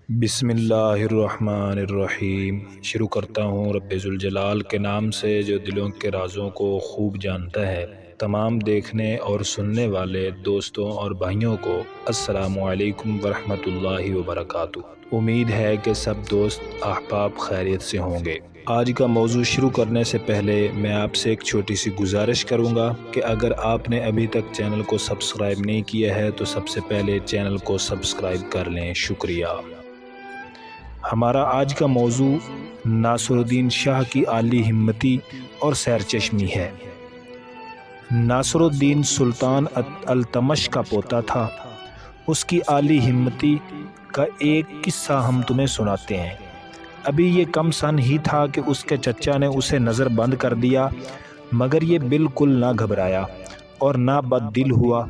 بسم اللہ الرحمن الرحیم۔ شروع کرتا ہوں رب ذوالجلال کے نام سے جو دلوں کے رازوں کو خوب جانتا ہے۔ تمام دیکھنے اور سننے والے دوستوں اور بھائیوں کو السلام علیکم ورحمۃ اللہ وبرکاتہ۔ امید ہے کہ سب دوست احباب خیریت سے ہوں گے۔ آج کا موضوع شروع کرنے سے پہلے میں آپ سے ایک چھوٹی سی گزارش کروں گا کہ اگر آپ نے ابھی تک چینل کو سبسکرائب نہیں کیا ہے تو سب سے پہلے چینل کو سبسکرائب کر لیں۔ شکریہ۔ ہمارا آج کا موضوع ناصر الدین شاہ کی عالی ہمتی اور سیرچشمی ہے۔ ناصر الدین سلطان التمش کا پوتا تھا۔ اس کی عالی ہمتی کا ایک قصہ ہم تمہیں سناتے ہیں۔ ابھی یہ کم سن ہی تھا کہ اس کے چچا نے اسے نظر بند کر دیا، مگر یہ بالکل نہ گھبرایا اور نہ بد دل ہوا۔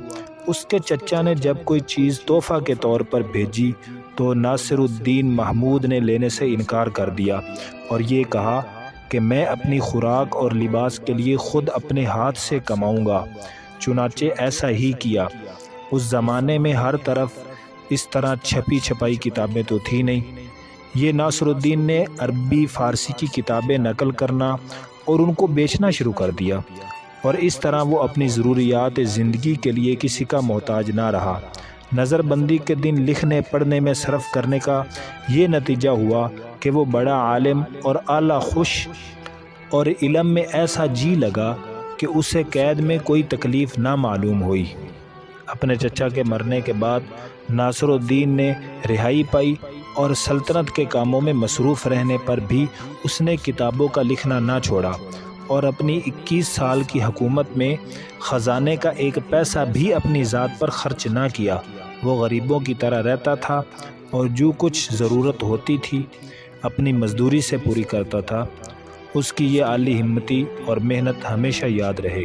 اس کے چچا نے جب کوئی چیز تحفہ کے طور پر بھیجی تو ناصر الدین محمود نے لینے سے انکار کر دیا اور یہ کہا کہ میں اپنی خوراک اور لباس کے لیے خود اپنے ہاتھ سے کماؤں گا۔ چنانچہ ایسا ہی کیا۔ اس زمانے میں ہر طرف اس طرح چھپی چھپائی کتابیں تو تھی نہیں۔ یہ ناصر الدین نے عربی فارسی کی کتابیں نقل کرنا اور ان کو بیچنا شروع کر دیا، اور اس طرح وہ اپنی ضروریات زندگی کے لیے کسی کا محتاج نہ رہا۔ نظر بندی کے دن لکھنے پڑھنے میں صرف کرنے کا یہ نتیجہ ہوا کہ وہ بڑا عالم اور اعلیٰ خوش اور علم میں ایسا جی لگا کہ اسے قید میں کوئی تکلیف نہ معلوم ہوئی۔ اپنے چچا کے مرنے کے بعد ناصر الدین نے رہائی پائی اور سلطنت کے کاموں میں مصروف رہنے پر بھی اس نے کتابوں کا لکھنا نہ چھوڑا اور اپنی 21 سال کی حکومت میں خزانے کا ایک پیسہ بھی اپنی ذات پر خرچ نہ کیا۔ وہ غریبوں کی طرح رہتا تھا اور جو کچھ ضرورت ہوتی تھی اپنی مزدوری سے پوری کرتا تھا۔ اس کی یہ عالی ہمتی اور محنت ہمیشہ یاد رہے گی۔